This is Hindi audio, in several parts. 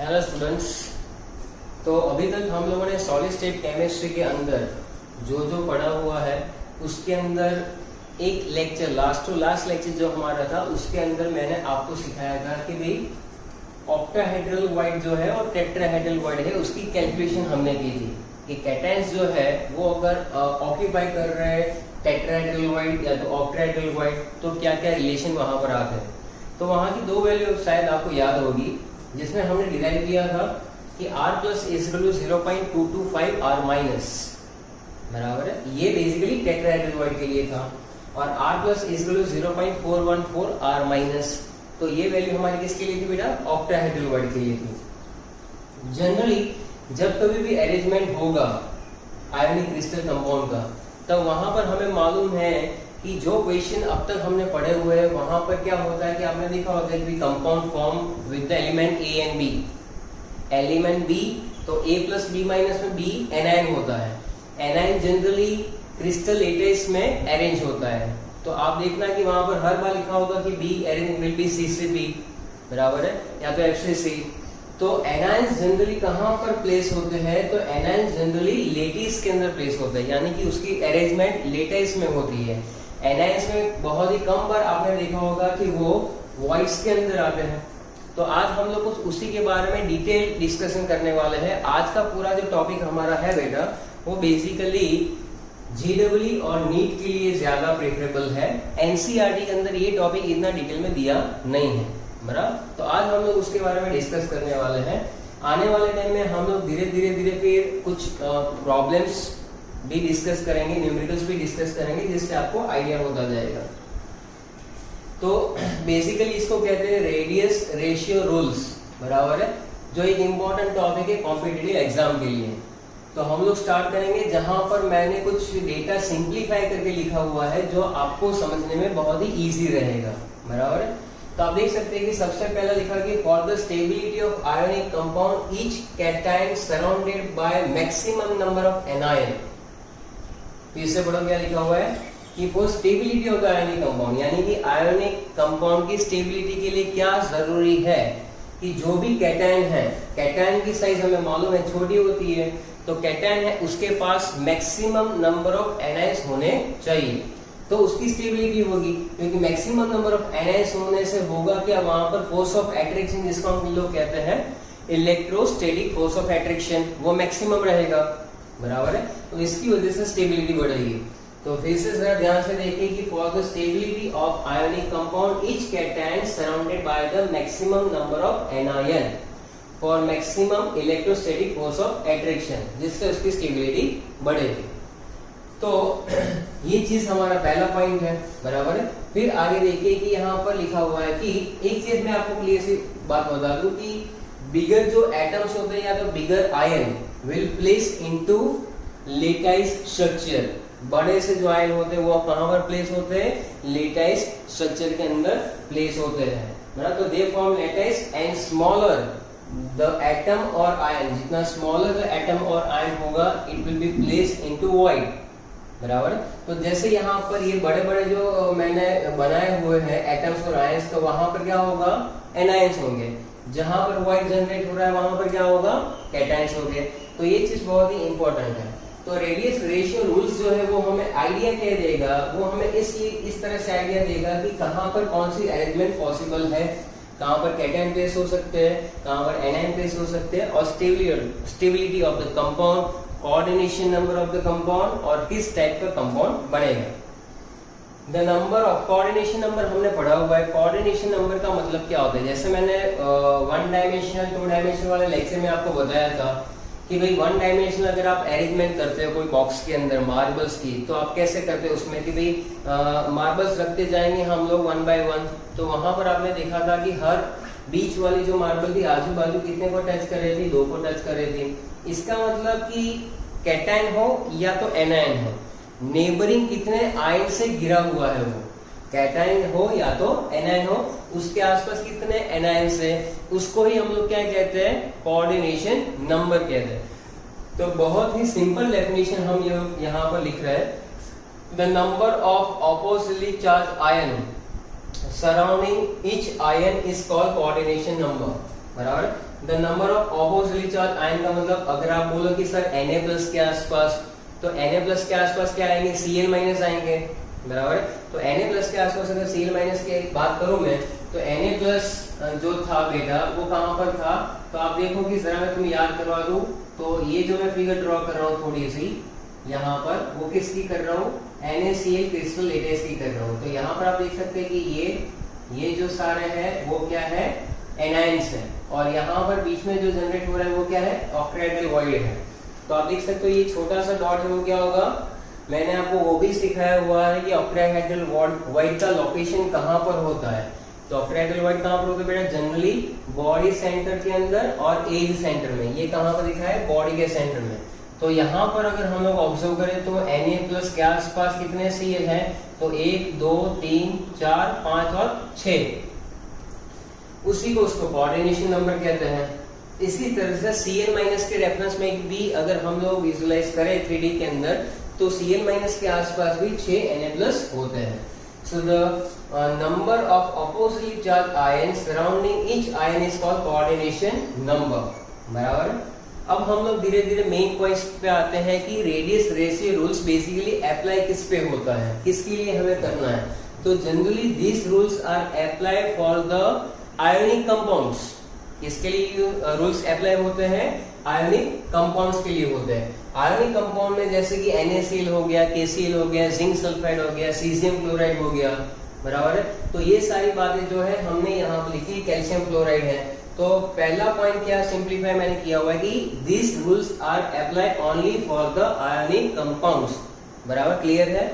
Hello students. तो अभी तक हम लोगों ने सॉलिड स्टेट केमिस्ट्री के अंदर जो जो पढ़ा हुआ है उसके अंदर एक lecture last to last lecture जो हमारा था उसके अंदर मैंने आपको सिखाया था कि भाई ऑक्टाहेड्रल वाइड जो है और टेट्राहेड्रल वाइड है उसकी कैलकुलेशन हमने की थी कि कैटायंस जो है वो अगर ऑक्यूपाई कर रहे हैं टेट्राहेड्रल वाइड या तो ऑक्टाहेड्रल वाइड तो क्या क्या रिलेशन वहां पर आते हैं। तो वहां की दो वैल्यू शायद आपको याद होगी जिसमें हमने डिराइव किया था कि r plus is equal to 0.225 r minus बराबर है, ये बेसिकली टेट्राहेड्रल वाइड के लिए था, और r plus is equal to 0.414 r minus, तो ये वैल्यू हमारी किसके लिए थी बेटा? ऑक्टाहेड्रल वाइड के लिए थी। जनरली जब कभी भी अरेंजमेंट होगा आयोनिक क्रिस्टल कंपाउंड का तब वहां पर हमें मालूम है कि जो क्वेश्चन अब तक हमने पढ़े हुए हैं वहां पर क्या होता है कि आपने देखा होगा कि compound form with the element A and B, element B तो a प्लस बी माइनस में b एनायन होता है। एनायन जनरली क्रिस्टल लेटेस में अरेंज होता है, तो आप देखना कि वहां पर हर बार लिखा होगा कि b arrange will be c से b बराबर है या तो f से c। तो एनायंस जनरली कहां पर प्लेस होते हैं? तो एनायंस जनरली लेटिस के अंदर प्लेस होते हैं, यानी कि उसकी अरेंजमेंट लेटिस में होती है। एनायंस में बहुत ही कम बार आपने देखा होगा कि वो वॉइड्स के अंदर आते हैं। तो आज हम लोग कुछ उसी के बारे में डिटेल डिस्कशन करने वाले हैं। आज का पूरा जो टॉपिक हमारा है बेटा वो बेसिकली जीडब्ल्यू और नीट के लिए ज्यादा प्रेफरेबल है। एनसीईआरटी के अंदर ये टॉपिक इतना डिटेल में दिया नहीं है बराबर। तो आज हम लोग उसके बारे में डिस्कस करने वाले हैं। आने वाले टाइम में हम लोग धीरे धीरे फिर कुछ प्रॉब्लम्स भी डिस्कस करेंगे, न्यूमेरिकल्स भी डिस्कस करेंगे, जिससे आपको आइडिया होता जाएगा। तो बेसिकली इसको कहते हैं रेडियस रेशियो रूल्स बराबर है, जो एक इम्पोर्टेंट टॉपिक है कॉम्पिटिटिव एग्जाम के लिए। तो हम लोग स्टार्ट करेंगे जहां पर मैंने कुछ डेटा सिंप्लीफाई करके लिखा हुआ है जो आपको समझने में बहुत ही इजी रहेगा बराबर है। तो आप देख सकते हैं कि सबसे पहला लिखा कि for the stability of ionic compound each cation surrounded by maximum number of anion. इससे बड़ा क्या लिखा हुआ है कि for stability of the ionic compound, यानी कि आयोनिक कंपाउंड की स्टेबिलिटी के लिए क्या जरूरी है कि जो भी कैटायन है, कैटायन की साइज हमें मालूम है छोटी होती है, तो कैटायन है उसके पास मैक्सिमम नंबर ऑफ एनायंस होने चाहिए तो उसकी स्टेबिलिटी होगी, क्योंकि मैक्सिमम नंबर ऑफ एनायंस होने से होगा क्या? वहां पर फोर्स ऑफ अट्रैक्शन, जिसको हम लोग कहते हैं इलेक्ट्रोस्टैटिक फोर्स ऑफ अट्रैक्शन, वो मैक्सिमम रहेगा बराबर है। तो इसकी वजह से स्टेबिलिटी बढ़ेगी। तो फिर से जरा ध्यान से देखिए कि for the stability of ionic compound each cation surrounded by the maximum number of anion for maximum electrostatic force of attraction, जिससे उसकी स्टेबिलिटी बढ़ेगी। तो ये चीज हमारा पहला पॉइंट है बराबर है। फिर आगे देखिए कि यहाँ पर लिखा हुआ है कि एक चीज मैं आपको क्लियर सी बात बता दूं कि बिगर जो एटम्स होते हैं या तो bigger ion will place into lattice structure. बड़े से जो आयन होते हैं वो कहां पर प्लेस होते हैं? लेटाइस स्ट्रक्चर के अंदर प्लेस होते हैं बराबर। तो they form lattice and smaller the atom और आयन, जितना स्मॉलर द एटम और आयन होगा it will be place into void बराबर। तो जैसे यहाँ पर ये बड़े बड़े जो मैंने बनाए हुए हैं एटम्स और आयंस, तो वहां पर क्या होगा? एनायंस होंगे। जहां पर वॉइड जनरेट हो रहा है वहां पर क्या होगा? कैटायंस होंगे। तो ये चीज बहुत ही इंपॉर्टेंट है। तो रेडियस रेशियो रूल्स जो है वो हमें आइडिया क्या देगा? वो हमें इस तरह से आइडिया देगा कि कहां पर कौन सी अरेंजमेंट पॉसिबल है, कहां पर कैटायन प्लेस हो सकते हैं, कहां पर एनायन प्लेस हो सकते हैं, और stability of the compound, coordination number of the compound, और किस टाइप का कंपाउंड बनेगा। The number of coordination number हमने पढ़ा हुआ है। कोऑर्डिनेशन नंबर का मतलब क्या होता है? जैसे मैंने 1 डायमेंशनल 2 डायमेंशनल वाले लेक्चर में आपको बताया था कि भाई 1 डायमेंशनल अगर आप अरेंजमेंट करते हो कोई बॉक्स के अंदर मार्बल्स की, तो आप कैसे करते हो उसमें कि भाई मार्बल्स रखते जाएंगे हम लोग 1 बाय 1। तो वहां पर आपने देखा था कि हर बीच वाली जो मार्बल थी आजू बाजू कितने को टच कर रही थी? 2 को टच कर रही थी। इसका मतलब कि कैटायन हो या तो एनायन हो, नेबरिंग कितने आयन से घिरा हुआ है, वो कैटायन हो या तो एनायन हो, उसके आसपास कितने एनायंस है, उसको ही हम लोग क्या कहते हैं? कोऑर्डिनेशन नंबर कहते हैं। तो बहुत ही सिंपल डेफिनेशन हम यहाँ पर लिख रहे हैं। The number of oppositely charge ion surrounding each ion is called coordination number. बराबर। The number of oppositely charge ion का मतलब अगर आप बोलो कि सर Na+ के आसपास, तो Na+ के आसपास क्या आएंगे, Cl- आएंगे, बराबर। तो Na+ के आसपास अगर Cl- की बात करूं मैं, तो Na+ जो था बेटा वो कहां पर था, तो आप देखो कि जरा मैं तुम्हें याद करवा दूं, तो ये जो मैं फिगर ड्रॉ कर रहा हूँ थोड़ी सी यहाँ पर, वो किसकी कर रहा हूँ, NaCl क्रिस्टल लेटेस की कर रहा हूँ। तो यहाँ पर आप देख सकते हैं कि ये जो सारे हैं वो क्या है, एनाइंस है, और यहाँ पर बीच में जो जनरेट हो रहा है वो क्या है, ऑक्टाहेड्रल वॉइड है। तो आप देख सकते हो ये छोटा सा डॉट है वो क्या होगा, मैंने आपको वो भी सिखाया हुआ है कि ऑक्टाहेड्रल वॉइड का लोकेशन कहाँ पर होता है। तो ऑक्टाहेड्रल वॉइड कहाँ पर होता है बेटा, जनरली बॉडी सेंटर के अंदर और एज सेंटर में। ये कहाँ पर दिखा है, बॉडी के सेंटर में। तो यहाँ पर अगर हम लोग ऑब्जर्व करें तो Na+ के आसपास कितने Cl है, तो 1 2 3 4 5 और 6, उसी को उसको कोऑर्डिनेशन नंबर कहते हैं। इसी तरह से Cl- के रेफरेंस में भी अगर हम लोग विजुलाइज करें 3D के अंदर, तो Cl- के आसपास भी 6 Na+ होते हैं। So the number of oppositely charge ion surrounding each ion is called coordination number, बराबर। अब हम लोग धीरे धीरे मेन पॉइंट्स पे आते हैं कि radius ratio rules basically apply किस पे होता है, किसके लिए हमें करना है। तो generally this rules are apply for the ionic compounds. किसके लिए रूल्स अप्लाई होते हैं, आयोनिक कंपाउंड्स के लिए होते हैं। आयोनिक कंपाउंड में जैसे कि NaCl हो गया, KCl हो गया, जिंक सल्फाइड हो गया, सीजियम क्लोराइड हो गया, बराबर है। तो ये सारी बातें जो है हमने यहाँ पर लिखी, कैल्शियम क्लोराइड है। तो पहला पॉइंट क्या सिंप्लीफाई मैंने किया हुआ है कि this rules are apply only for the ionic compounds, बराबर, क्लियर है।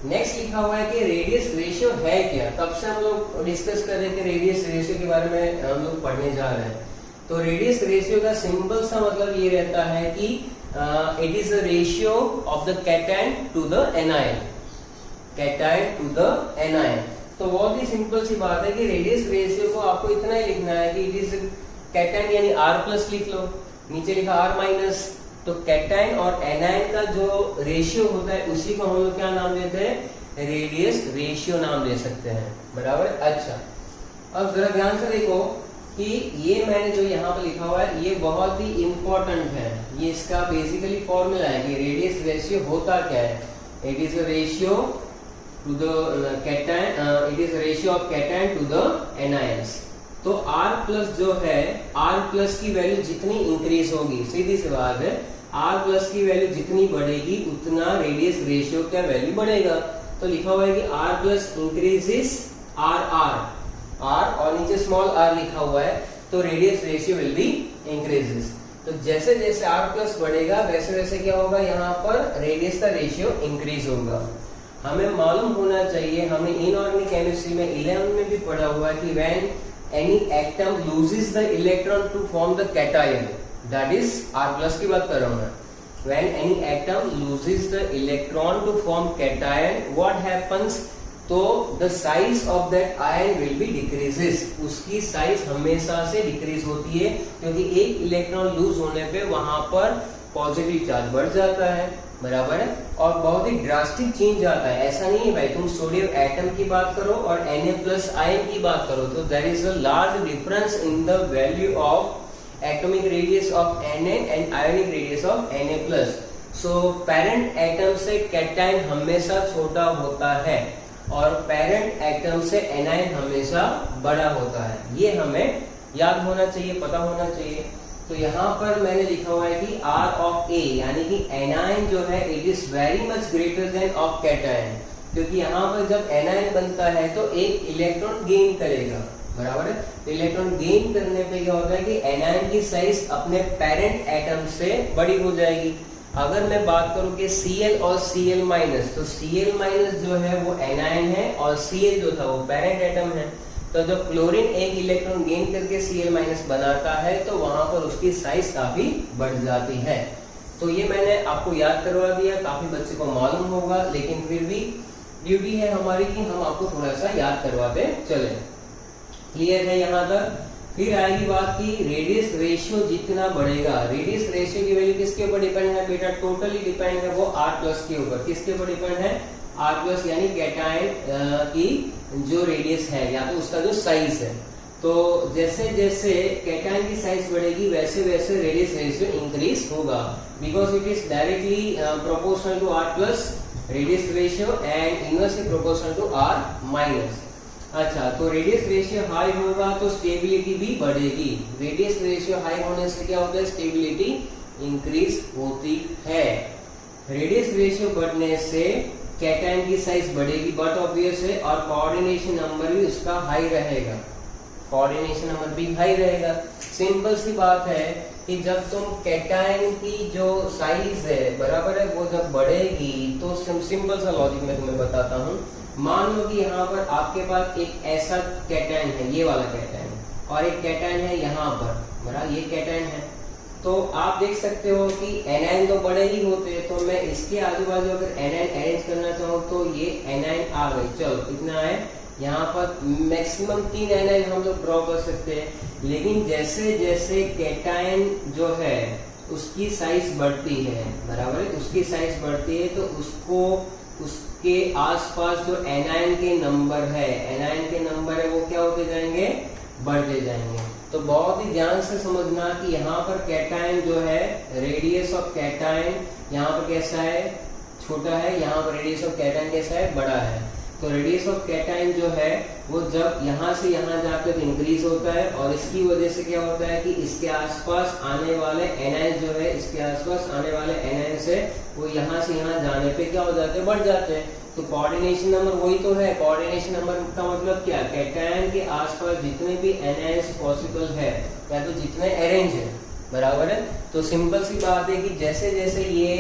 नेक्स्ट लिखा हुआ है कि रेडियस रेशियो है क्या। तब से हम लोग डिस्कस कर रहे थे रेडियस रेशियो के बारे में, हम लोग पढ़ने जा रहे हैं। तो रेडियस रेशियो का सिंपल सा मतलब ये रहता है कि it is the ratio of the cation to the anion, cation to the anion. तो बहुत ही सिंपल सी बात है कि रेडियस रेशियो को आपको इतना ही लिखना है कि इट इज कैटायन यानी R+ लिख लो, नीचे लिखा R-। तो कैटायन और एनायन का जो रेशियो होता है उसी को हम लोग क्या नाम देते हैं, रेडियस रेशियो नाम दे सकते हैं, बराबर। अच्छा, अब जरा ध्यान से देखो कि ये मैंने जो यहाँ पर लिखा हुआ है ये बहुत ही इंपॉर्टेंट है। ये इसका बेसिकली फॉर्मूला है कि रेडियस रेशियो होता क्या है। It is a ratio to the cation, it is ratio of cation to the anions. तो R+ जो है, R+ की वैल्यू जितनी इंक्रीज होगी, सीधी सी बात है, R+ की वैल्यू जितनी बढ़ेगी उतना रेडियस रेशियो का वैल्यू बढ़ेगा। तो लिखा हुआ है कि R+ इंक्रीजेस R और नीचे स्मॉल r लिखा हुआ है, तो radius ratio will be increases. तो जैसे जैसे R+ बढ़ेगा वैसे वैसे क्या होगा, यहाँ पर रेडियस का रेशियो इंक्रीज होगा। हमें मालूम होना चाहिए, हमने इनऑर्गेनिक केमिस्ट्री में 11 में भी पढ़ा हुआ है कि when any atom loses the electron to form the cation, that is R+ की बात कर रहा हूं मैं। when any atom loses the electron to form cation, what happens, तो the size of that ion will be decreases, उसकी साइज हमेशा से डिक्रीज होती है, क्योंकि एक इलेक्ट्रॉन लूज होने पे वहां पर पॉजिटिव चार्ज बढ़ जाता है, बराबर है, और बहुत ही ड्रास्टिक चेंज आता है। ऐसा नहीं है भाई तुम सोडियम एटम की बात करो और Na+ आयन की बात करो, तो there is a large difference in the value of atomic radius of Na and ionic radius of Na+। So parent atom से कैटायन हमेशा छोटा होता है और पेरेंट एटम से एनायन हमेशा बड़ा होता है। ये हमें याद होना चाहिए, पता होना चाहिए। तो यहाँ पर मैंने लिखा हुआ है कि R(A) यानी कि एनायन जो है it is very much greater than of cation, क्योंकि यहाँ पर जब एनायन बनता है तो एक इलेक्ट्रॉन गेन करेगा, बराबर है। तो इलेक्ट्रॉन गेन करने पे क्या होता है कि एनायन की साइज अपने पेरेंट एटम से बड़ी हो जाएगी। अगर मैं बात करूं कि Cl और Cl-, तो Cl- जो है वो एनायन है और Cl जो था वो पेरेंट एटम है। तो जब क्लोरीन एक इलेक्ट्रॉन गेन करके Cl- बनाता है तो वहां पर उसकी साइज काफी बढ़ जाती है। तो ये मैंने आपको याद करवा दिया, काफी बच्चे को मालूम होगा, लेकिन फिर भी ड्यूटी है हमारी कि हम आपको थोड़ा सा याद करवाते चले। क्लियर है यहाँ तक। फिर आएगी बात की रेडियस रेशियो जितना बढ़ेगा, रेडियस रेशियो की वैल्यू किसके ऊपर डिपेंड है बेटा, टोटली डिपेंड है वो R+ के ऊपर। किसके ऊपर डिपेंड है, R+ यानी कैटायन की जो रेडियस है या तो उसका जो साइज है। तो जैसे जैसे कैटायन की साइज बढ़ेगी वैसे वैसे रेडियस रेशियो इंक्रीज होगा, because it is directly proportional to R plus radius ratio and inversely proportional to R minus. अच्छा, तो रेडियस रेशियो हाई होगा तो स्टेबिलिटी भी बढ़ेगी। रेडियस रेशियो हाई होने से क्या होता है, स्टेबिलिटी इंक्रीज होती है। रेडियस रेशियो बढ़ने से कैटायन की साइज बढ़ेगी, बट ऑब्वियस है, और कोऑर्डिनेशन नंबर भी उसका हाई रहेगा, कोऑर्डिनेशन नंबर भी हाई रहेगा। सिंपल सी बात है कि जब तुम कैटायन की जो साइज है बराबर है वो जब बढ़ेगी तो सिंपल सा लॉजिक मैं तुम्हें बताता हूँ। मान लो कि यहाँ पर आपके पास एक ऐसा कैटायन है, ये वाला कैटायन, और एक कैटायन है यहाँ पर, बराबर ये कैटायन है, तो आप देख सकते हो कि एनायन तो बड़े ही होते हैं, तो मैं इसके आजू बाजू अगर एनायन अरेंज करना चाहूँ तो ये एनायन आ गई, चलो इतना है। यहाँ पर मैक्सिमम 3 एनायन हम लोग ड्रॉ कर सकते हैं, लेकिन जैसे जैसे कैटायन जो है उसकी साइज बढ़ती है, बराबर है, उसकी साइज बढ़ती है तो उसको उसके आसपास जो एनायन के नंबर है, एनायन के नंबर है वो क्या होते जाएंगे, बढ़ते जाएंगे। तो बहुत ही ध्यान से समझना कि यहाँ पर कैटायन जो है, रेडियस ऑफ कैटायन यहाँ पर कैसा है, छोटा है, यहाँ पर रेडियस ऑफ कैटायन कैसा है, बड़ा है। तो रेडियस ऑफ कैटायन जो है वो जब यहाँ से यहाँ जाकर इंक्रीज होता है, और इसकी वजह से क्या होता है कि इसके आसपास आने वाले एनायन जो है, इसके आसपास आने वाले एनायन से वो यहाँ से यहाँ जाने पे क्या हो जाते हैं, बढ़ जाते हैं। तो कोऑर्डिनेशन नंबर वही तो है, कोऑर्डिनेशन नंबर का मतलब क्या, कैटायन के आसपास जितने भी एनायंस पॉसिबल है या तो जितने अरेंज है, बराबर है। तो सिंपल सी बात है कि जैसे जैसे ये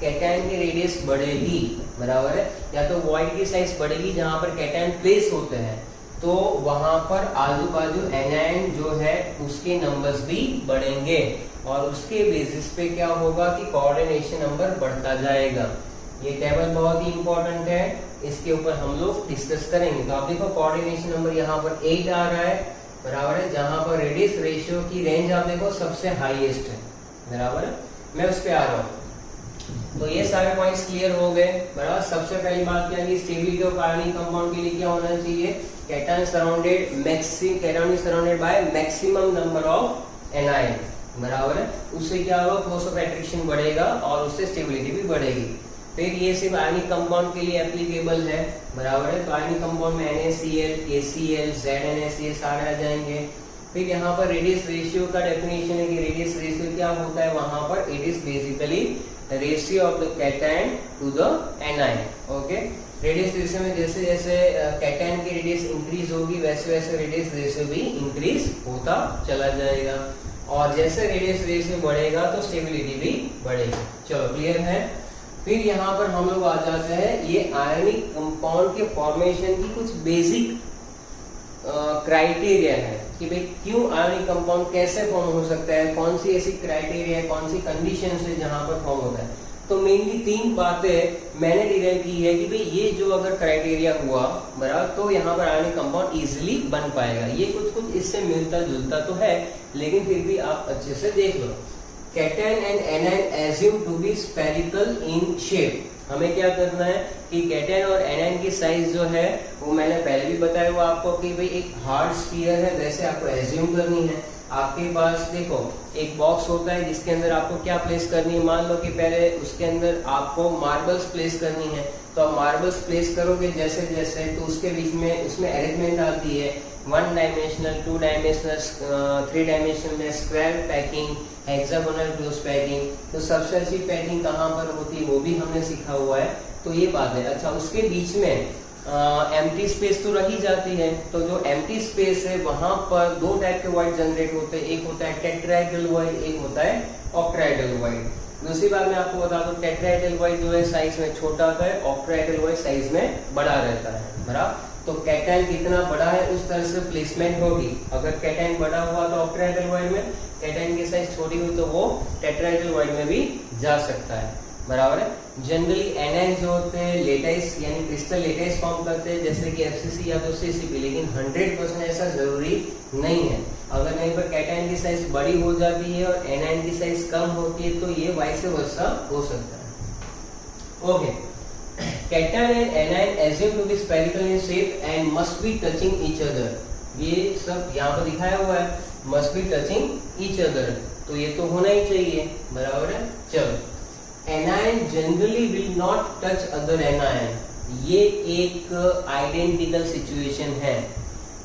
कैटायन की रेडियस बढ़ेगी, बराबर है, या तो वॉइड की साइज बढ़ेगी जहां पर कैटायन प्लेस होते हैं, तो वहां पर आजू बाजू एनायन जो है उसके नंबर्स भी बढ़ेंगे, और उसके बेसिस पे क्या होगा कि कोऑर्डिनेशन नंबर बढ़ता जाएगा। ये टेबल बहुत ही इंपॉर्टेंट है, इसके ऊपर हम लोग डिस्कस करेंगे। तो आप देखो कोऑर्डिनेशन नंबर यहाँ पर 8 आ रहा है, बराबर है, जहां पर रेडियस रेशियो की रेंज आप देखो सबसे हाईएस्ट है, बराबर है। मैं उस पर आ रहा हूँ। तो ये सारे पॉइंट्स क्लियर हो गए, बराबर। सबसे पहली बात क्या है, स्टेबिलिटी ऑफ आयनिक कंपाउंड के लिए क्या होना चाहिए, cation surrounded by maximum number of anion, बराबर है। उससे क्या होगा, फोर्स ऑफ एट्रैक्शन बढ़ेगा और उससे स्टेबिलिटी भी बढ़ेगी। फिर ये सिर्फ आयनिक कंपाउंड के लिए एप्लीकेबल है, बराबर है। तो आयनिक कंपाउंड में NaCl, KCl, ZnS ये सारे आ जाएंगे। फिर यहाँ पर रेडियस रेशियो का डेफिनेशन है कि रेडियस रेशियो क्या होता है, वहां पर it is basically ratio of the cation to the anion. Okay, radius ratio में जैसे जैसे कैटायन की रेडियस इंक्रीज होगी वैसे वैसे रेडियस रेशियो भी इंक्रीज होता चला जाएगा, और जैसे रेडियस रेशियो बढ़ेगा तो स्टेबिलिटी भी बढ़ेगी। चलो क्लियर है। फिर यहाँ पर हम लोग आ जाते हैं ये आयनिक कंपाउंड के फॉर्मेशन की कुछ बेसिक क्राइटेरिया है कि भाई क्यों आयनिक कंपाउंड कैसे फॉर्म हो सकता है, कौन सी ऐसी क्राइटेरिया है, कौन सी कंडीशंस है जहां पर फॉर्म होता है। तो मेनली 3 बातें मैंने डिराइव की है कि भाई ये जो अगर क्राइटेरिया हुआ, बराबर, तो यहाँ पर आयनिक कंपाउंड इजिली बन पाएगा। ये कुछ कुछ इससे मिलता जुलता तो है, लेकिन फिर भी आप अच्छे से देख लो। Cation and anion assume to be spherical in shape. हमें क्या करना है कि कैटायन और एनायन की साइज जो है वो मैंने पहले भी बताया हुआ आपको कि भाई एक हार्ड स्फीयर है, वैसे आपको एज्यूम करनी है। आपके पास देखो एक बॉक्स होता है जिसके अंदर आपको क्या प्लेस करनी है, मान लो कि पहले उसके अंदर आपको मार्बल्स प्लेस करनी है, तो आप मार्बल्स प्लेस करोगे जैसे जैसे, तो उसके बीच में उसमें अरेंजमेंट आती है 1 डायमेंशनल, 2 डायमेंशनल, 3 डायमेंशनल में square packing, hexagonal close packing. तो सबसे अच्छी पैकिंग कहाँ पर होती है वो भी हमने सीखा हुआ है, तो ये बात है। अच्छा, उसके बीच में एम्प्टी स्पेस तो रही जाती है, तो जो एम्प्टी स्पेस है वहां पर 2 टाइप के वॉइड जनरेट होते हैं, एक होता है टेट्राहेड्रल वॉइड, एक होता है ऑक्टाहेड्रल वॉइड। दूसरी बात मैं आपको बता दूं, टेट्राहेड्रल वॉइड जो है साइज में छोटा होता है, ऑक्टाहेड्रल वॉइड साइज में बड़ा रहता है, बराबर। तो कैटायन कितना बड़ा है उस तरह से प्लेसमेंट होगी। अगर कैटायन बड़ा हुआ तो ऑक्टाहेड्रल वॉइड में, कैटायन की साइज छोटी हुई तो वो टेट्राहेड्रल वॉइड में भी जा सकता है, बराबर है। जनरली एनायन जो होते हैं लेटाइस यानी क्रिस्टल लेटाइस फॉर्म करते हैं, जैसे कि FCC या तो CCP, लेकिन 100% ऐसा जरूरी नहीं है। अगर कहीं पर कैटायन की साइज बड़ी हो जाती है और एनायन की साइज कम होती है तो ये वाइस वर्सा हो सकता है। Okay, cation and anion assume to be spherical in shape and must be touching each other। ये सब यहाँ पर दिखाया हुआ है, must be touching each other, तो ये तो होना ही चाहिए, बराबर है। चलो, anion generally will not touch other anion, ये एक आइडेंटिकल सिचुएशन है।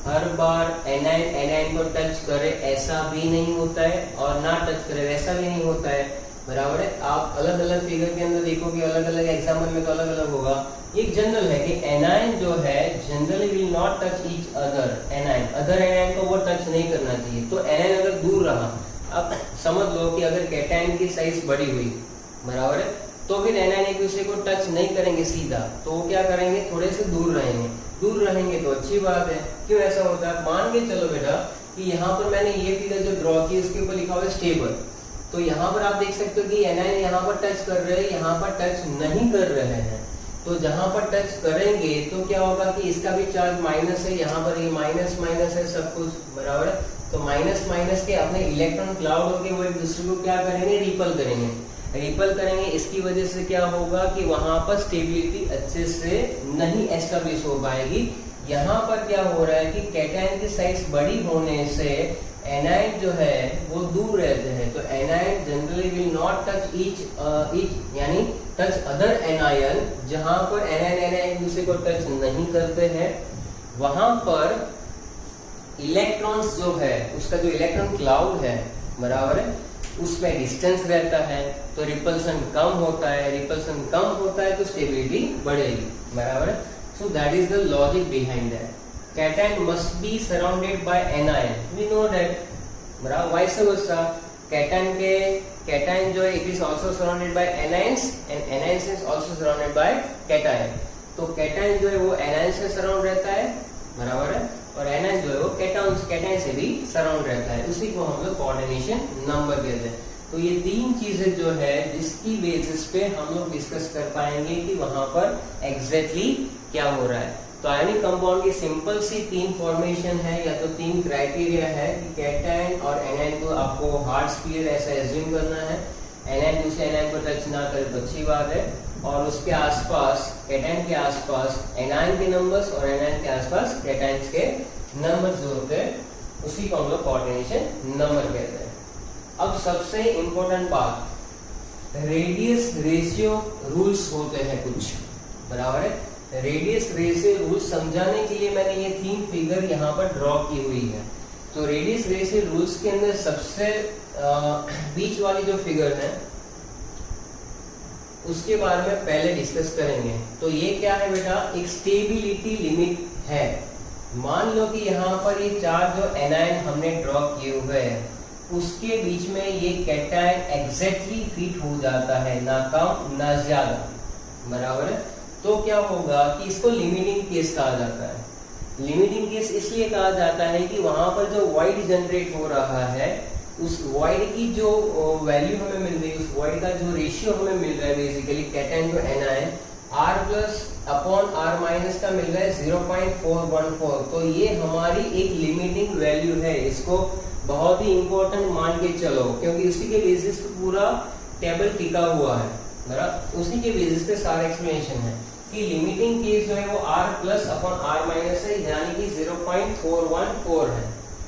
हर बार एनायन एनायन को टच करे ऐसा भी नहीं होता है, और ना टच करे वैसा भी नहीं होता है, बराबर है। आप अलग अलग फिगर के अंदर देखोगे, अलग अलग एग्जाम्पल में तो अलग अलग होगा। एक जनरल है कि एनायन जो है generally will not touch each other anion, other anion को वो टच नहीं करना चाहिए। तो एनायन अगर दूर रहा, अब समझ लो कि अगर कैटायन की साइज बड़ी हुई, बराबर है, तो फिर एनायन एक दूसरे को टच नहीं करेंगे सीधा, तो वो क्या करेंगे, थोड़े से दूर रहेंगे। दूर रहेंगे तो अच्छी बात है। क्यों ऐसा होता है, मान के चलो बेटा कि यहाँ पर मैंने ये फिगर जो ड्रॉ की उसके ऊपर लिखा हुआ है स्टेबल, तो यहाँ पर आप देख सकते हो कि एनायन यहाँ पर टच कर रहे हैं, यहाँ पर टच नहीं कर रहे हैं। तो जहां पर टच करेंगे तो क्या होगा कि इसका भी चार्ज माइनस है, यहाँ पर ये माइनस माइनस है सब कुछ, बराबर है। तो माइनस माइनस के अपने इलेक्ट्रॉन क्लाउड होंगे, वो एक दूसरे को क्या करेंगे, रिपल करेंगे। रिपल करेंगे, इसकी वजह से क्या होगा कि वहां पर स्टेबिलिटी अच्छे से नहीं एस्टेब्लिश हो पाएगी। यहाँ पर क्या हो रहा है कि कैटायन की साइज बड़ी होने से एनायन जो है वो दूर रहते हैं। तो anion generally will not touch each यानी टच अदर एनायन, जहां पर एनायन एनायन एक दूसरे को टच नहीं करते हैं, वहां पर इलेक्ट्रॉन्स जो है उसका जो इलेक्ट्रॉन क्लाउड है, बराबर है, उसमें डिस्टेंस रहता है, तो रिपल्सन कम होता है। रिपल्सन कम होता है तो स्टेबिलिटी बढ़ेगी, बराबर है। So that is the logic behind that. Cation must be surrounded by anion, we know that, बराबर। वाइस वर्सा, कैटायन जो है it is also surrounded by anions and anions is also surrounded by cation. तो कैटायन जो है वो एनायन से सराउंड रहता है, बराबर है, और एनायन जो है वो कैटायन से भी सराउंड रहता है। उसी को हम लोग कोऑर्डिनेशन नंबर कहते हैं। तो ये तीन चीजें जो है जिसकी बेसिस पे हम लोग डिस्कस कर पाएंगे कि वहां पर एग्जैक्टली क्या हो रहा है। तो आयनिक कंपाउंड की सिंपल सी तीन फॉर्मेशन है या तो तीन क्राइटेरिया है कि कैटायन और एनायन को आपको हार्ड स्फीयर ऐसा एज्यूम करना है, एनायन दूसरे एनायन को टच ना करे तो अच्छी बात है, और उसके आसपास कैटायन के आसपास एनायन के नंबर्स और एनायन के आसपास कैटायन के नंबर्स जो होते हैं उसी को हम लोग कोऑर्डिनेशन नंबर कहते हैं। अब सबसे इंपॉर्टेंट बात, रेडियस रेशियो रूल्स होते हैं कुछ, बराबर है। रेडियस रेशियो रूल्स समझाने के लिए मैंने ये तीन फिगर यहाँ पर ड्रॉ की हुई है। तो रेडियस रेशियो रूल्स के अंदर सबसे बीच वाली जो फिगर है उसके बारे में पहले डिस्कस करेंगे। तो ये क्या है बेटा, एक स्टेबिलिटी लिमिट है। मान लो कि यहाँ पर ये चार जो एनायन हमने ड्रॉ किए हुए हैं उसके बीच में ये कैटायन एग्जैक्टली फिट हो जाता है, ना कम ना ज्यादा, बराबर है। तो क्या होगा कि इसको लिमिटिंग केस कहा जाता है। लिमिटिंग केस इसलिए कहा जाता है कि वहां पर जो वॉइड जनरेट हो रहा है उस वॉइड की जो वैल्यू हमें मिल रही है, उस वॉइड का जो रेशियो हमें मिल रहा है basically cation to anion R plus upon R minus का मिल रहा है 0.414। तो ये हमारी एक लिमिटिंग वैल्यू है, इसको बहुत ही इंपॉर्टेंट मान के चलो, क्योंकि उसी के बेसिस पे पूरा टेबल टिका हुआ है, बराबर। उसी के बेसिस पे सारा एक्सप्लेनेशन है कि लिमिटिंग केस जो है वो R plus upon R minus है, यानी कि 0.414 है,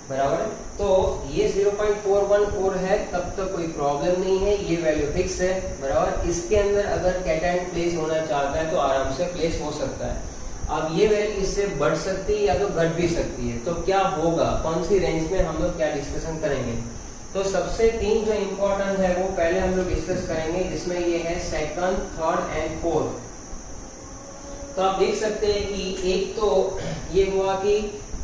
बराबर। तो ये 0.414 है, तब तक कोई प्रॉब्लम नहीं है, ये वैल्यू फिक्स है, बराबर। इसके अंदर अगर कैटायन प्लेस होना चाहता है तो आराम से प्लेस हो सकता है। अब ये वैल्यू इससे बढ़ सकती है या तो घट भी सकती है। तो क्या होगा, कौन सी रेंज में हम लोग क्या डिस्कशन करेंगे। तो सबसे तीन जो इम्पोर्टेंट है वो पहले हम लोग डिस्कस करेंगे, जिसमें ये है सेकंड, थर्ड एंड फोर्थ। तो आप देख सकते हैं कि एक तो ये हुआ कि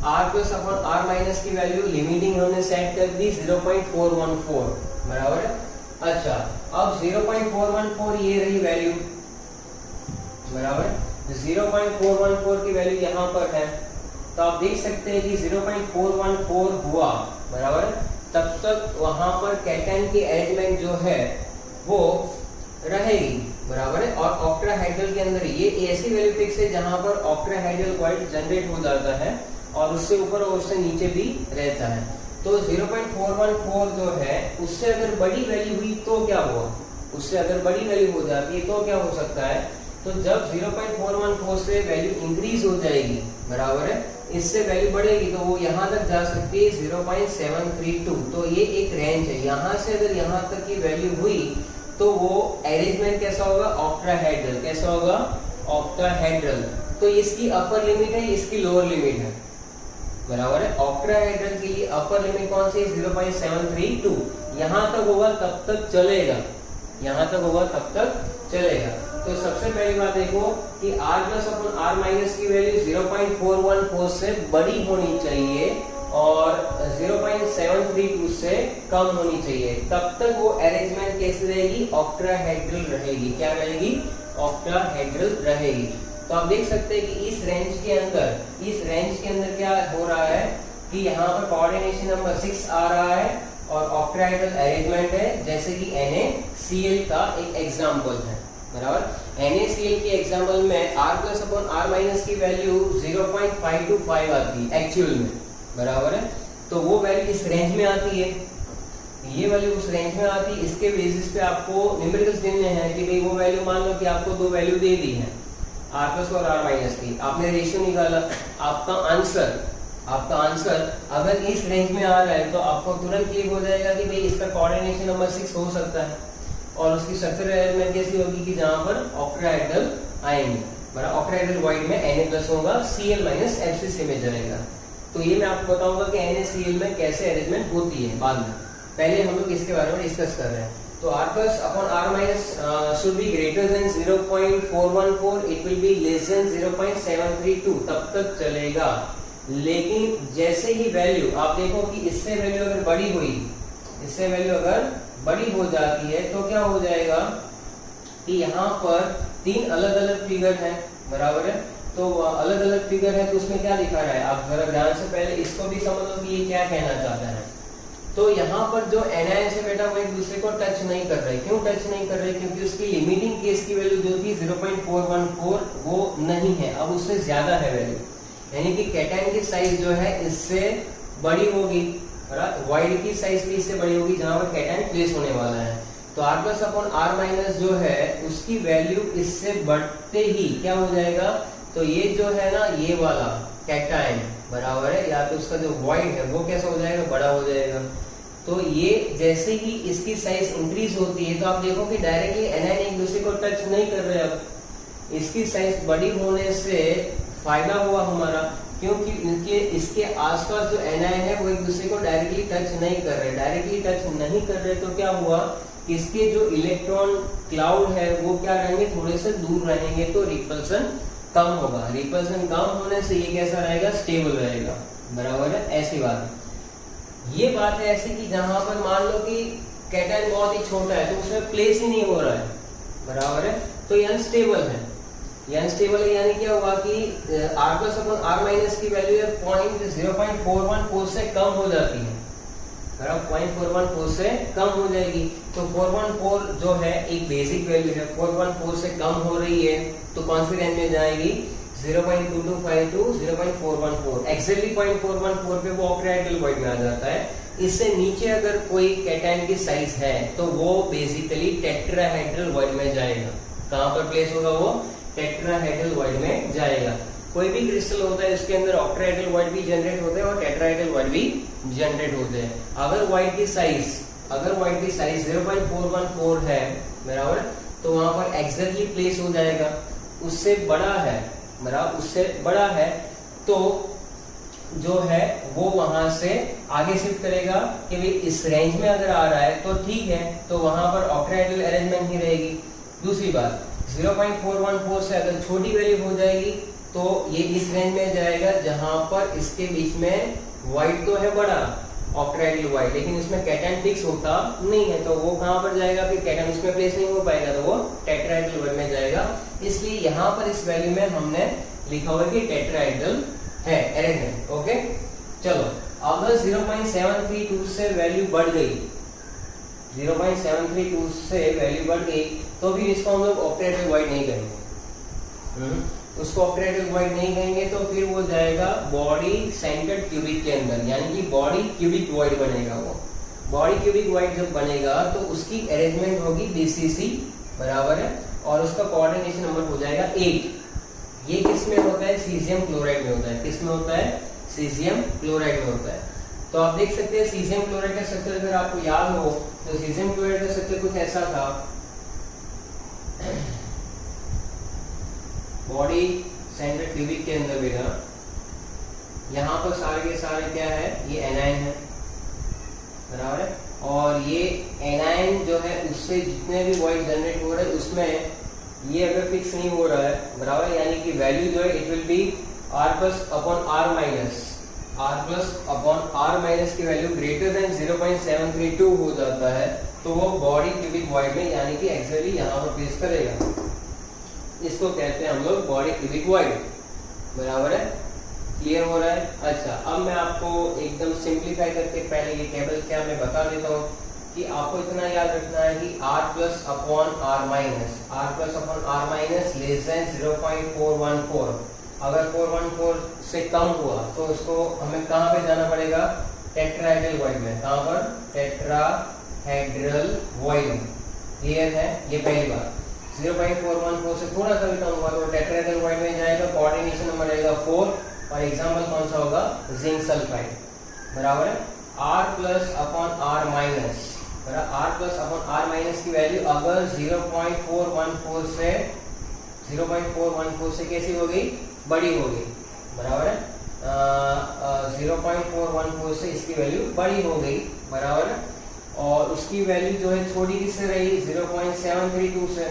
R plus upon R minus की वैल्यू लिमिटिंग हमने सेट कर दी 0.414, बराबर है। अच्छा, अब 0.414 ये रही वैल्यू, बराबर। 0.414 की वैल्यू यहाँ पर है, तो आप देख सकते हैं कि 0.414 हुआ, बराबर। तब तक वहां पर कैटायन की अरेंजमेंट जो है वो रहेगी, बराबर है। और ऑक्टाहेड्रल के अंदर ये ऐसी वैल्यू फिक्स है जहां पर ऑक्टाहेड्रल क्वाइट जनरेट हो जाता है और उससे ऊपर और उससे नीचे भी रहता है। तो 0.414 जो है उससे अगर बड़ी वैल्यू हुई तो क्या हुआ, उससे अगर बड़ी वैल्यू हो जाती है तो क्या हो सकता है तो जब 0.414 से वैल्यू इंक्रीज हो जाएगी, बराबर है, इससे वैल्यू बढ़ेगी तो वो यहाँ तक जा सकती है 0.732। तो ये एक रेंज है, यहाँ से अगर यहाँ तक की वैल्यू हुई तो वो अरेंजमेंट कैसा होगा, ऑक्टाहेड्रल। कैसा होगा, ऑक्टाहेड्रल। तो इसकी अपर लिमिट है, इसकी लोअर लिमिट है, बराबर है। ऑक्टाहेड्रल के लिए अपर लिमिट कौन सी है, 0.732। यहाँ तक होगा तब तक चलेगा, यहाँ तक होगा तब तक चलेगा। तो सबसे पहली बात देखो कि r प्लस अपन r माइनस की वैल्यू 0.414 से बड़ी होनी चाहिए और 0.732 से कम होनी चाहिए, तब तक वो अरेंजमेंट कैसी रहेगी, ऑक्टाहेड्रल रहेगी। क्या रहेगी, ऑक्टाहेड्रल रहेगी। तो आप देख सकते हैं कि इस रेंज के अंदर क्या हो रहा है कि यहाँ पर कोऑर्डिनेशन नंबर 6 आ रहा है और ऑक्टाहेड्रल अरेंजमेंट है, जैसे कि NaCl का एक एग्जांपल है, बराबर। NaCl के एग्जांपल में r plus upon r minus की वैल्यू 0.525 आती है एक्चुअल में, बराबर है। तो वो वैल्यू इस रेंज में आती है, ये वैल्यू उस रेंज में आती है। इसके बेसिस पे आपको न्यूमेरिकल्स देने हैं कि भाई वो वैल्यू, मान लो कि आपको दो वैल्यू दे दी है, r प्लस और r माइनस की, आपने रेशियो निकाला, आपका आंसर अगर इस रेंज में आ रहा है तो आपको तुरंत क्लियर हो जाएगा कि भाई इसका कोऑर्डिनेशन नंबर 6 हो सकता है और उसकी स्ट्रक्चरल अरेंजमेंट कैसी होगी कि जहां पर ऑक्टाहेड्रल आएंगे, बराबर। ऑक्टाहेड्रल वाइड में Na+ होगा, Cl माइनस FCC में जाएगा। तो ये मैं आपको बताऊंगा कि NaCl में कैसे अरेंजमेंट होती है बाद में। पहले हम लोग इसके बारे में डिस्कस कर रहे हैं। तो r plus upon r minus should be greater than 0.414, it will be less than 0.732, तब तक चलेगा। लेकिन जैसे ही वैल्यू आप देखो कि इससे वैल्यू अगर बड़ी हुई, इससे वैल्यू अगर बड़ी हो जाती है तो क्या हो जाएगा कि यहाँ पर तीन अलग अलग फिगर हैं, बराबर है। तो अलग अलग फिगर है तो उसमें क्या दिखा रहा है, आप जरा ध्यान से पहले इसको भी समझ लो कि ये क्या कहना चाहता है। तो यहाँ पर जो एनायन से बेटा वो एक दूसरे को टच नहीं कर रहे। क्यों टच नहीं कर रहे, क्योंकि उसकी लिमिटिंग केस की वैल्यू जो थी 0.414 वो नहीं है, अब उससे ज्यादा है वैल्यू, यानी कि कैटायन की साइज जो है इससे बड़ी होगी, वाइड की साइज भी इससे बड़ी होगी जहां पर कैटायन प्लेस होने वाला है। तो r plus upon r minus जो है उसकी वैल्यू इससे बढ़ते ही क्या हो जाएगा, तो ये जो है ना ये वाला कैटायन, बराबर है, या तो उसका जो वाइड है वो कैसा हो जाएगा, बड़ा हो जाएगा। तो ये जैसे ही इसकी साइज इंक्रीज होती है तो आप देखो कि डायरेक्टली एनायन एक दूसरे को टच नहीं कर रहे। अब इसकी साइज बड़ी होने से फायदा हुआ हमारा, क्योंकि इसके आसपास जो एनायन है वो एक दूसरे को डायरेक्टली टच नहीं कर रहे। डायरेक्टली टच नहीं कर रहे तो क्या हुआ, इसके जो इलेक्ट्रॉन क्लाउड है वो क्या रहेंगे, थोड़े से दूर रहेंगे, तो रिपल्सन कम होगा। रिपल्सन कम होने से ये कैसा रहेगा, स्टेबल रहेगा, बराबर है। ऐसी बात, ये बात है ऐसी कि जहां पर मान लो कि कैटायन बहुत ही छोटा है तो उसमें प्लेस ही नहीं हो रहा है, बराबर है, तो ये अनस्टेबल है। ये अनस्टेबल है यानी क्या हुआ कि r plus upon r minus की वैल्यू 0.414 से कम हो जाती है, बराबर, 0.414 से कम हो जाएगी। तो 414 जो है एक बेसिक वैल्यू है, 414 से कम हो रही है तो कौन सी रेंज में जाएगी, 0.2252 टू 0.414, एक्जेक्टली 0.414 पे वो ऑक्टाहेड्रल वाइड में आ जाता है। इससे नीचे अगर कोई कैटायन की साइज है तो वो बेसिकली टेट्राहेड्रल वाइड में जाएगा। कहां पर प्लेस होगा, वो टेट्राहेड्रल वाइड में जाएगा। कोई भी क्रिस्टल होता है उसके अंदर ऑक्टाहेड्रल वाइड भी जनरेट होते हैं और टेट्राहेड्रल वाइड भी जनरेट होते हैं। अगर वाइड की साइज 0.414 है, बराबर, तो वहां पर एक्जेक्टली प्लेस हो जाएगा। उससे बड़ा है, बराबर, उससे बड़ा है तो जो है वो वहां से आगे शिफ्ट करेगा कि भाई इस रेंज में अगर आ रहा है तो ठीक है, तो वहां पर ऑक्टाहेड्रल अरेंजमेंट ही रहेगी। दूसरी बात, 0.414 से अगर छोटी वैल्यू हो जाएगी तो ये इस रेंज में जाएगा जहां पर इसके बीच में वाइड तो है बड़ा ऑक्टाहेड्रल वाइड, लेकिन इसमें कैटायन फिक्स होता नहीं है, तो वो कहां पर जाएगा, फिर कैटायन उसमें प्लेस नहीं हो पाएगा तो वो टेट्राहेड्रल वाइड में जाएगा। इसलिए यहाँ पर इस वैल्यू में हमने लिखा हुआ कि टेट्राहेड्रल है अरेंजमेंट। ओके, चलो अगर 0.732 से वैल्यू बढ़ गई, 0.732 से वैल्यू बढ़ गई तो भी इसको हम लोग ऑक्टाहेड्रल वाइड नहीं करेंगे। उसको ऑक्टाहेड्रल वाइड नहीं कहेंगे तो फिर वो जाएगा बॉडी सेंटर्ड क्यूबिक के अंदर, यानी कि बॉडी क्यूबिक वाइड बनेगा। वो बॉडी क्यूबिक वाइड जब बनेगा तो उसकी अरेंजमेंट होगी BCC, बराबर है। और उसका कोऑर्डिनेशन नंबर हो जाएगा 8। ये किस में होता है? सीजियम क्लोराइड में होता है। किस में होता है? सीजियम क्लोराइड में होता है। तो आप देख सकते हैं सीजियम क्लोराइड का स्ट्रक्चर अगर आपको याद हो तो सीजियम क्लोराइड का स्ट्रक्चर कुछ ऐसा था। बॉडी सेंटर क्यूबिक के अंदर बेटा यहाँ पर सारे के सारे क्या है? ये एनायन है, बराबर है। और ये एनायन जो है उससे जितने भी वॉइड जनरेट हो रहे हैं उसमें ये अगर फिक्स नहीं हो रहा है, बराबर, यानी कि वैल्यू जो है it will be r plus upon r minus, r plus upon r minus की वैल्यू ग्रेटर देन 0.732 हो जाता है तो वो बॉडी क्यूबिक वॉइड में यानी कि एक्चुअली यहाँ पर प्लेस करेगा। इसको कहते हैं हम लोग बॉडी क्यूबिक वॉइड, बराबर है। क्लियर हो रहा है? अच्छा, अब मैं आपको एकदम सिंप्लीफाई करके पहले ये टेबल क्या मैं बता देता हूँ कि आपको इतना याद रखना है कि r plus upon r minus, r plus upon r minus less than 0.414। अगर 414 से कम हुआ तो उसको हमें कहाँ पे जाना पड़ेगा? टेट्राहेड्रल वॉइड में। कहाँ पर? टेट्राहेड्रल वॉइड में। क्लियर है? ये पहली बात। 0.414 से थोड़ा सा भी कम हुआ तो टेट्राहेड्रल वॉइड में जाएगा, कोऑर्डिनेशन नंबर रहेगा 4 और एग्जाम्पल कौन सा होगा? जिंक सल्फाइड, बराबर है। r plus upon r minus, बराबर, r plus upon r minus की वैल्यू अगर 0.414 से कैसी हो गई? बड़ी हो गई, बराबर है। 0.414 से इसकी वैल्यू बड़ी हो गई, बराबर है। और उसकी वैल्यू जो है छोटी किससे रही? 0.732 से।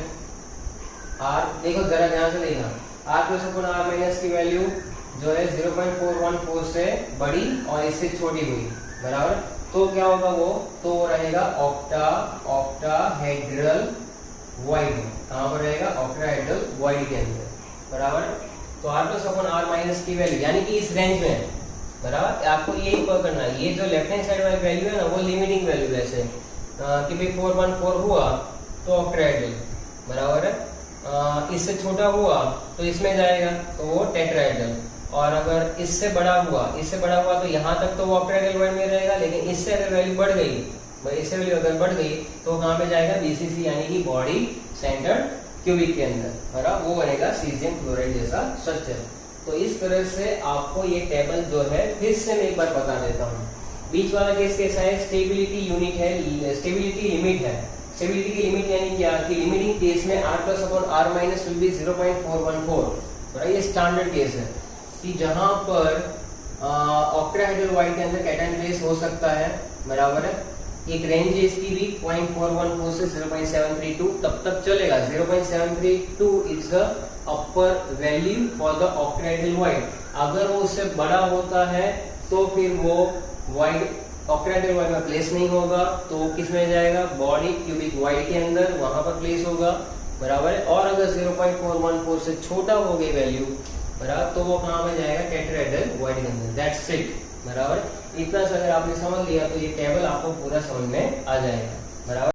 r देखो जरा ध्यान से देखना, r plus upon r minus की वैल्यू जो है 0.414 से बड़ी और इससे छोटी हुई, बराबर। तो क्या होगा वो? तो रहेगा ऑक्टाहेड्रल वॉइड में। कहाँ पर रहेगा? ऑक्टाहेड्रल वॉइड के अंदर, बराबर। तो r plus upon r minus की वैल्यू यानी कि इस रेंज में है, बराबर। आपको यही पकड़ना है। ये जो लेफ्ट हैंड साइड वाली वैल्यू है ना वो लिमिटिंग वैल्यू है, ऐसे कि भाई 414 हुआ तो ऑक्टाहेड्रल, बराबर है। इससे छोटा हुआ तो इसमें जाएगा तो वो टेट्राहेड्रल, और अगर इससे बड़ा हुआ तो यहाँ तक तो वो ऑक्टाहेड्रल वॉइड में रहेगा, लेकिन इससे अगर वैल्यू बढ़ गई, इससे वैल्यू अगर बढ़ गई तो कहाँ पे जाएगा? BCC यानी कि बॉडी सेंटर क्यूबिक के अंदर, बराबर। वो बनेगा सीजियम क्लोराइड जैसा स्ट्रक्चर। तो इस तरह से आपको ये टेबल जो है फिर से मैं एक बार बता देता हूँ। बीच वाला केस कैसा है? स्टेबिलिटी यूनिट है, स्टेबिलिटी लिमिट है। स्टेबिलिटी की लिमिट यानी क्या? कि लिमिटिंग केस में r plus upon r minus will be 0.414, बराबर। ये स्टैंडर्ड केस है कि जहां पर ऑक्टाहेड्रल वॉइड के अंदर कैटायन प्लेस हो सकता है, बराबर है। एक रेंज है इसकी भी 0.414 से 0.732 तब तक चलेगा। 0.732 is the upper value for the octahedral void. अगर वो उससे बड़ा होता है तो फिर वो वॉइड ऑक्टाहेड्रल वॉइड में प्लेस नहीं होगा, तो किस में जाएगा? बॉडी क्यूबिक वॉइड के अंदर, वहां पर प्लेस होगा, बराबर है। और अगर 0.414 से छोटा हो गई वैल्यू, बराबर, तो वो कहाँ में जाएगा? टेट्राहेड्रल वॉइड के अंदर। दैट्स इट, बराबर। इतना सा अगर आपने समझ लिया तो ये टेबल आपको पूरा समझ में आ जाएगा, बराबर।